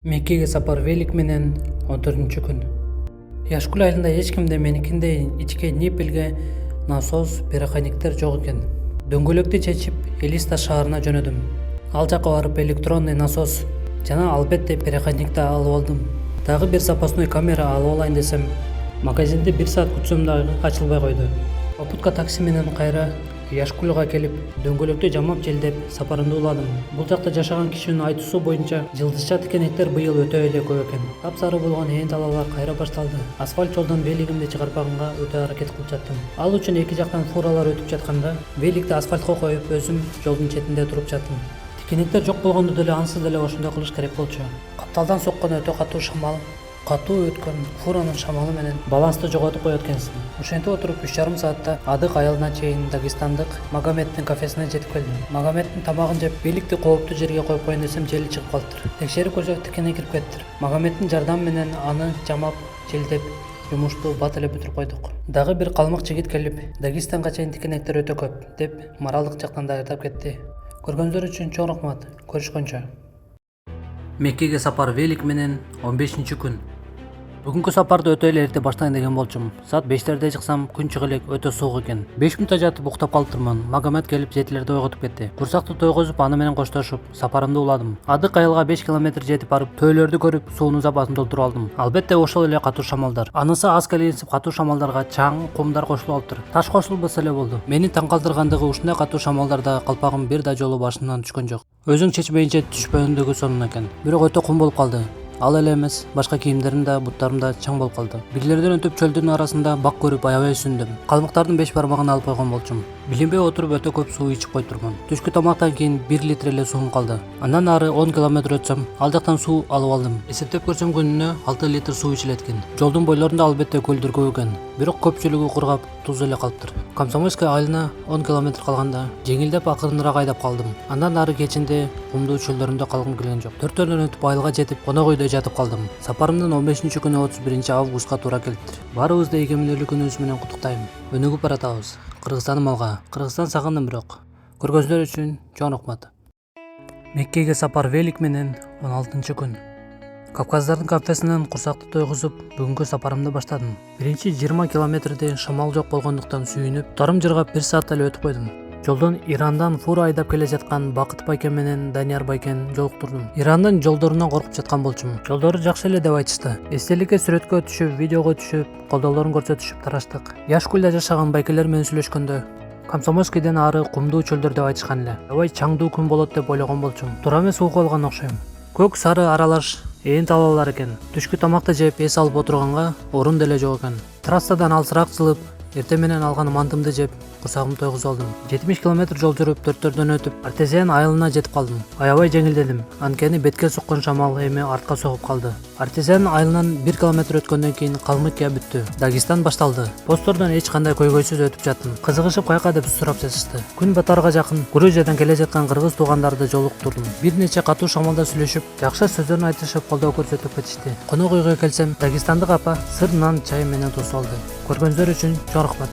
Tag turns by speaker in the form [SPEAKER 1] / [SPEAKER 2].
[SPEAKER 1] Меккеге сапар велик менен 14-күн. Яшкул айылында эч кимде меникиндей ичке ниппелге насос пироханиктер жок экен. Дөңгөлөктү чечип, Элиста шаарына жөнөдүм. Ал жака барып электронный насос жана албетте пироханикти алып алдым. Дагы бир запасной камера алып алайын десем, магазинде 1 саат күтсөм дагы ачылбай койду. Попутка такси менен кайра Яшкулга келип, дөңгөлөктү жамап желдеп сапарымды уладым. Бул жакта жашаган кишинин айтуусу боюнча жылдызча тикенектер быйыл өтө эле көп экен. Тапсары болгон ээн талаалар кайра башталды. Асфальт жолдон велигимди чыгарбаганга өтө аракет кылып жаттым. Ал үчүн эки жактан фуралар өтүп жатканда, великти асфальтка коюп, өзүм жолдун четинде туруп жаттым. Тикенектер жок болгондо деле ансыз деле ошондой кылыш керек болчу. Капталдан соккон өтө катуу өткөн фуранын шамалы менен балансты жоготуп коет экенсиң. Ошентип отуруп 3,5 саатта Адык айылына чейин Дагестандык Магомедтин кафесине жетип келдим. Магомедтин тамагын жеп, великти кооптуу жерге коюп коеюн десем, жели чыгып калыптыр. Текшерип көрсөк, тикене кирип кетиптир. Магомедтин жардамы менен аны жамап, желдеп, жумушту бат эле бүтүрүп койдук. Дагы бир калмык жигит келип, Дагестанга чейин тикенектер өтө көп деп моралдык жактан даярдап кетти. Көргөнүздөр үчүн чоң рахмат. Көрүшкөнчө. Меккеге сапар велик менен 15-күн. Бүгүнкү сапарды өтө эле эрте баштайын деген болчумун. Саат 5-терде чыксам, күн чыгып элек өтө суук экен. 5 мүнөт жатып уктап калыптырмын. Магомед келип 7-лерде ойготуп кетти. Курсакты тойгозуп, аны менен коштошуп, сапарымды уладым. Адык айылга 5 километр жетип барып, төөлөрдү көрүп, суунун запасын толтуруп алдым. Албетте ошол эле катуу шамалдар. Анысы аз келинсип, катуу шамалдарга чаң, кумдар кошулуп алыптыр. Таш кошулбаса эле болду. Мени таң калтыргандыгы, ушундай катуу шамалдарда калпагым бир да жолу башымдан түшкөн жок. Өзүң чечпейинче түшпөндүгү сонун экен. Бирок өтө кум болуп калды. Ал эле эмес, башка кийимдерим да, буттарым да чаң болуп калды. Бирлерден өтүп чөлдүн арасында бак көрүп аябай сүндүм. Калмыктардын 5 бармагын алып койгон болчумун. Билинбей отуруп өтө көп суу ичип койтурмун. Түшкү тамактан кийин 1 литр эле суум калды. Андан ары 10 километр өтсөм, ал жактан суу алып алдым. Эсептеп көрсөм, күнүнө 6 литр суу ичилет экен. Жолдун бойлорунда албетте көлдөр көп экен, бирок көпчүлүгү кургап, туз эле калыптыр. Комсомольская айылына 10 километр калганда жеңилдеп акырыныраак айдап калдым. Андан ары кечинде кумдуу чөлдөрүндө калгым келген жок. 4-төрдөн өтүп айылга жетип, конок үйдө жатып калдым. Сапарымдын 15-күнү 31 августка туура келиптир. Баарыбызды эгемендүүлүк күнүбүз менен куттуктайм. Өнүгүп баратабыз. Кыргызстаным алга. Кыргызстан сагындым бирок. Көргөнүздөр үчүн чоң рахмат. Меккеге сапар велик менен 16-күн. Кавказдардын кафесинен курсакты тойгузуп, бүгүнкү сапарымды баштадым. Биринчи 20 километрде шамал жок болгондуктан сүйүнүп, тарым жыргап 1 саатта эле өтүп койдум. Жолдон Ирандан фура айдап келе жаткан Бакыт байке менен Данияр байкени жолуктурдум. Ирандын жолдорунан коркуп жаткан болчумун. Жолдору жакшы эле деп айтышты. Эстеликке сүрөткө түшүп, видеого түшүп, колдоолорун көрсөтүшүп тараштык. Яшкулда жашаган байкелер менен сүйлөшкөндө Комсомольскийден ары кумдуу чөлдөр деп айтышкан эле. Аябай чаңдуу күн болот деп ойлогон болчумун. Туура эмес угуп алган окшойм. Көк сары аралаш ээн талаалар экен. Түшкү тамакты жеп эс алып отурганга орун деле жок экен. Трассадан алысыраак жылып, эртең менен алган мантымды жеп, курсагымды тойгузуп алдым. 70 километр жол жүрүп, 4-төрдөн өтүп, Артезиан айылына жетип калдым. Аябай жеңилдедим. Анткени бетке соккон шамал эми артка согуп калды. Артезиан айылынан 1 километр өткөндөн кийин Калмыкия бүттү. Дагестан башталды. Посттордон эч кандай көйгөйсүз өтүп жаттым. Кызыгышып кайка деп сурап жатышты. Күн батарга жакын Грузиядан келе жаткан кыргыз туугандарды жолуктурдум. Бир нече катуу шамалда сүйлөшүп, жакшы сөздөрүн айтышып, колдоо көрсөтүп кетишти. Конок үйгө келсем, Дагестандык апа сыр нан чай менен тосуп алды. Көргөнүздөр үчүн чоң рахмат.